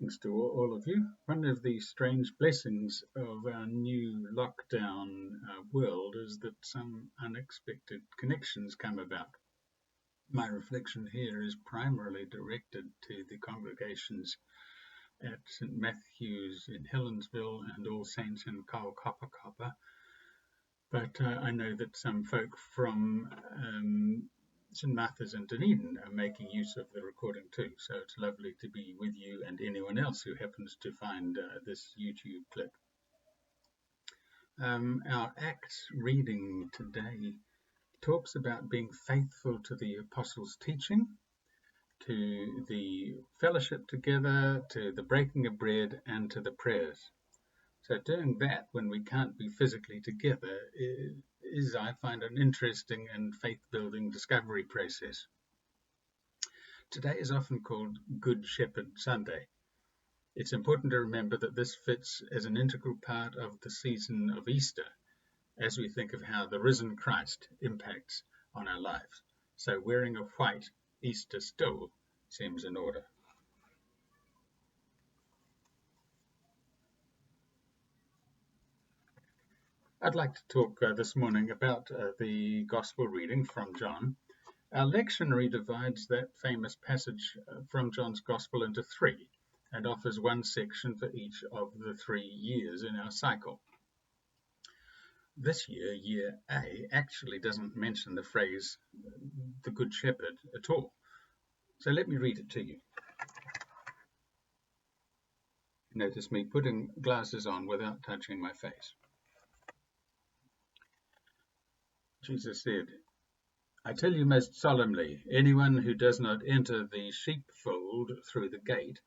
Thanks to all of you. One of the strange blessings of our new lockdown world is that some unexpected connections come about. My reflection here is primarily directed to the congregations at St Matthew's in Helensville and All Saints in Kaukopakapa, but I know that some folk from St Martha's in Dunedin are making use of the recording too, so it's lovely to be with you and anyone else who happens to find this YouTube clip. Our Acts reading today talks about being faithful to the apostles' teaching, to the fellowship together, to the breaking of bread, and to the prayers. So doing that when we can't be physically together is, I find, an interesting and faith-building discovery process. Today is often called Good Shepherd Sunday. It's important to remember that this fits as an integral part of the season of Easter as we think of how the risen Christ impacts on our lives. So wearing a white Easter stole seems in order. I'd like to talk this morning about the Gospel reading from John. Our lectionary divides that famous passage from John's Gospel into three and offers one section for each of the 3 years in our cycle. This year, Year A, actually doesn't mention the phrase the Good Shepherd at all. So let me read it to you. Notice me putting glasses on without touching my face. Jesus said, I tell you most solemnly, anyone who does not enter the sheepfold through the gate,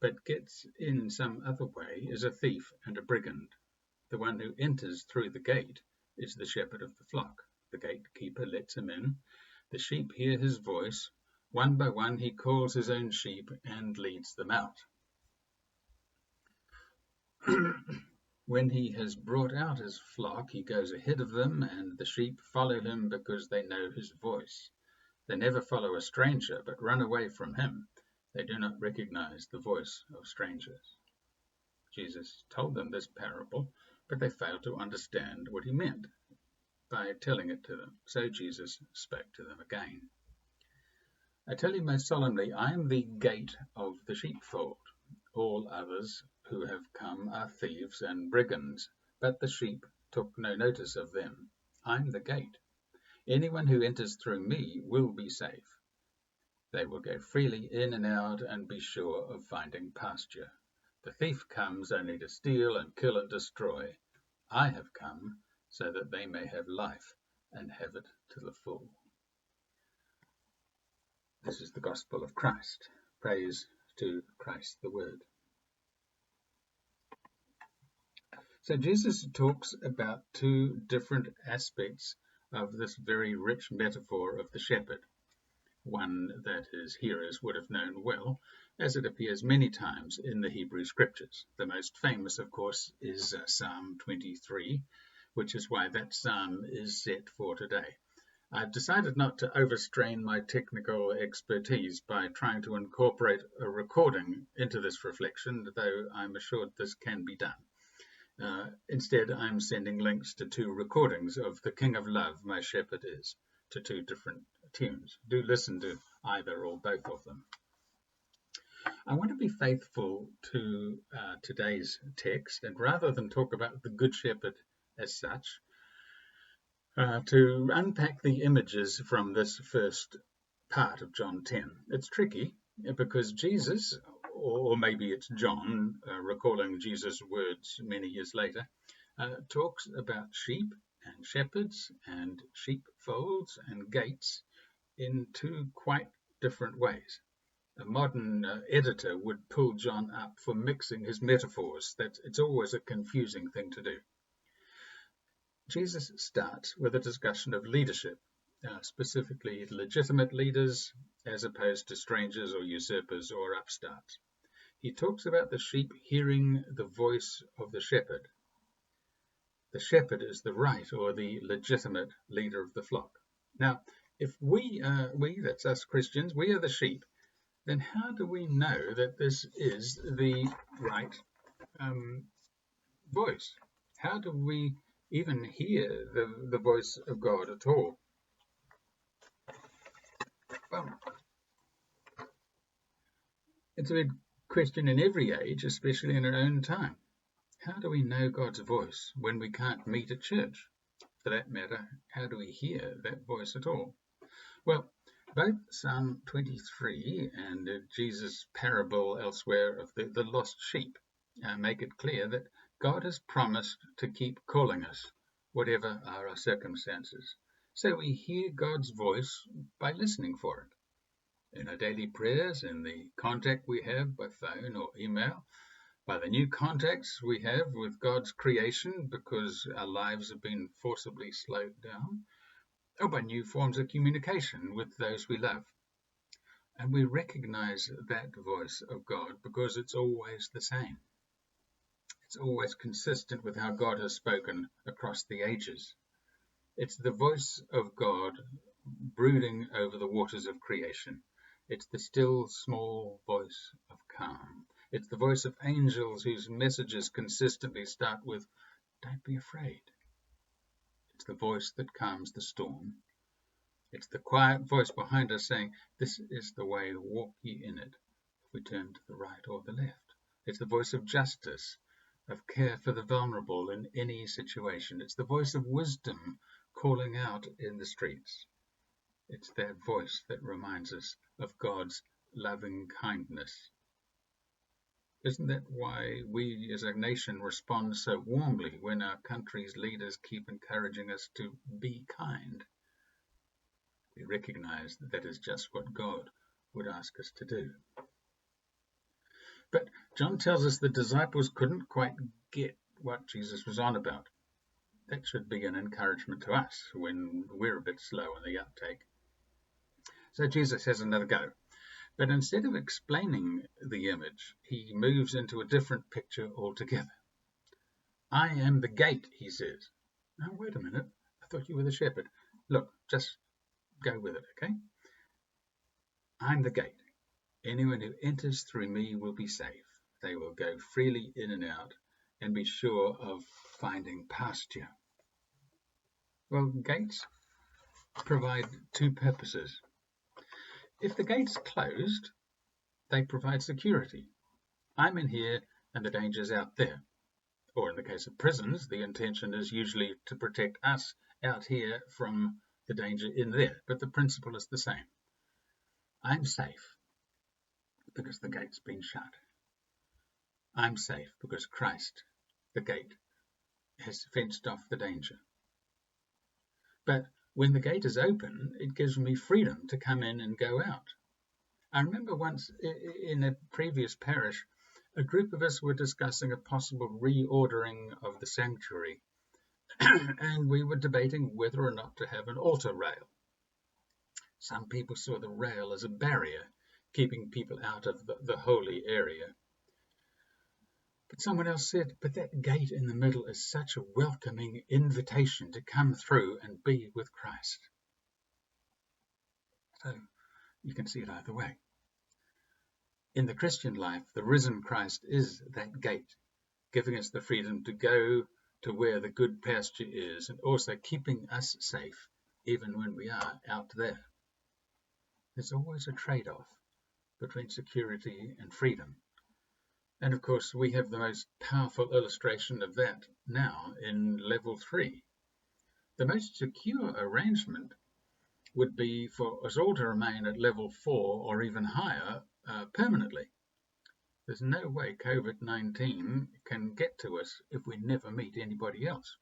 but gets in some other way, is a thief and a brigand. The one who enters through the gate is the shepherd of the flock. The gatekeeper lets him in. The sheep hear his voice. One by one he calls his own sheep and leads them out. When he has brought out his flock, he goes ahead of them, and the sheep follow him because they know his voice. They never follow a stranger, but run away from him. They do not recognize the voice of strangers. Jesus told them this parable, but they failed to understand what he meant by telling it to them. So Jesus spoke to them again. I tell you most solemnly, I am the gate of the sheepfold. All others who have come are thieves and brigands, but the sheep took no notice of them. I'm the gate. Anyone who enters through me will be safe. They will go freely in and out and be sure of finding pasture. The thief comes only to steal and kill and destroy. I have come so that they may have life and have it to the full. This is the gospel of Christ. Praise to Christ the Word. So Jesus talks about two different aspects of this very rich metaphor of the shepherd, one that his hearers would have known well, as it appears many times in the Hebrew Scriptures. The most famous, of course, is Psalm 23, which is why that psalm is set for today. I've decided not to overstrain my technical expertise by trying to incorporate a recording into this reflection, though I'm assured this can be done. Instead, I'm sending links to 2 recordings of The King of Love, My Shepherd Is, to 2 different tunes. Do listen to either or both of them. I want to be faithful to today's text, and rather than talk about the Good Shepherd as such, to unpack the images from this first part of John 10. It's tricky because Jesus, or maybe it's John, recalling Jesus' words many years later, talks about sheep and shepherds and sheepfolds and gates in 2 quite different ways. A modern editor would pull John up for mixing his metaphors. It's always a confusing thing to do. Jesus starts with a discussion of leadership, specifically legitimate leaders as opposed to strangers or usurpers or upstarts. He talks about the sheep hearing the voice of the shepherd. The shepherd is the right or the legitimate leader of the flock. Now, if we, that's us Christians, we are the sheep, then how do we know that this is the right voice? How do we even hear the voice of God at all? Well, it's a big question in every age, especially in our own time. How do we know God's voice when we can't meet at church? For that matter, how do we hear that voice at all? Well, both Psalm 23 and Jesus' parable elsewhere of the lost sheep make it clear that God has promised to keep calling us, whatever are our circumstances. So we hear God's voice by listening for it. In our daily prayers, in the contact we have by phone or email, by the new contacts we have with God's creation because our lives have been forcibly slowed down, or by new forms of communication with those we love. And we recognize that voice of God because it's always the same. It's always consistent with how God has spoken across the ages. It's the voice of God brooding over the waters of creation. It's the still, small voice of calm. It's the voice of angels whose messages consistently start with, "Don't be afraid." It's the voice that calms the storm. It's the quiet voice behind us saying, "This is the way, walk ye in it," if we turn to the right or the left. It's the voice of justice, of care for the vulnerable in any situation. It's the voice of wisdom calling out in the streets. It's that voice that reminds us of God's loving kindness. Isn't that why we as a nation respond so warmly when our country's leaders keep encouraging us to be kind? We recognize that is just what God would ask us to do. But John tells us the disciples couldn't quite get what Jesus was on about. That should be an encouragement to us when we're a bit slow on the uptake. So Jesus has another go. But instead of explaining the image, he moves into a different picture altogether. "I am the gate," he says. Now, wait a minute. I thought you were the shepherd. Look, just go with it, okay? I'm the gate. Anyone who enters through me will be safe. They will go freely in and out and be sure of finding pasture. Well, gates provide two purposes. If the gate's closed, they provide security. I'm in here and the danger's out there. Or in the case of prisons, the intention is usually to protect us out here from the danger in there, but the principle is the same. I'm safe because the gate's been shut. I'm safe because Christ, the gate, has fenced off the danger. But when the gate is open, it gives me freedom to come in and go out. I remember once in a previous parish, a group of us were discussing a possible reordering of the sanctuary, and we were debating whether or not to have an altar rail. Some people saw the rail as a barrier, keeping people out of the holy area. But someone else said, but that gate in the middle is such a welcoming invitation to come through and be with Christ. So you can see it either way. In the Christian life, the risen Christ is that gate, giving us the freedom to go to where the good pasture is, and also keeping us safe, even when we are out there. There's always a trade-off between security and freedom. And of course, we have the most powerful illustration of that now in level 3. The most secure arrangement would be for us all to remain at level 4 or even higher permanently. There's no way COVID-19 can get to us if we never meet anybody else.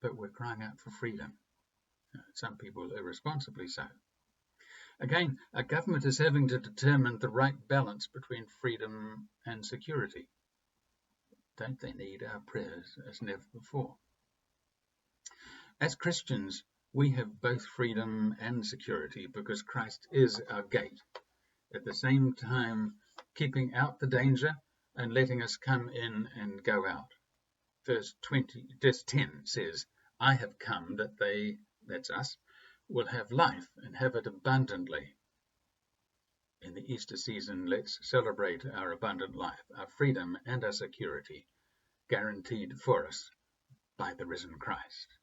But we're crying out for freedom. Some people irresponsibly so. Again, a government is having to determine the right balance between freedom and security. Don't they need our prayers as never before? As Christians, we have both freedom and security because Christ is our gate, at the same time keeping out the danger and letting us come in and go out. Verse 10 says, "I have come that they," that's us, "will have life and have it abundantly." In the Easter season, let's celebrate our abundant life, our freedom, and our security, guaranteed for us by the risen Christ.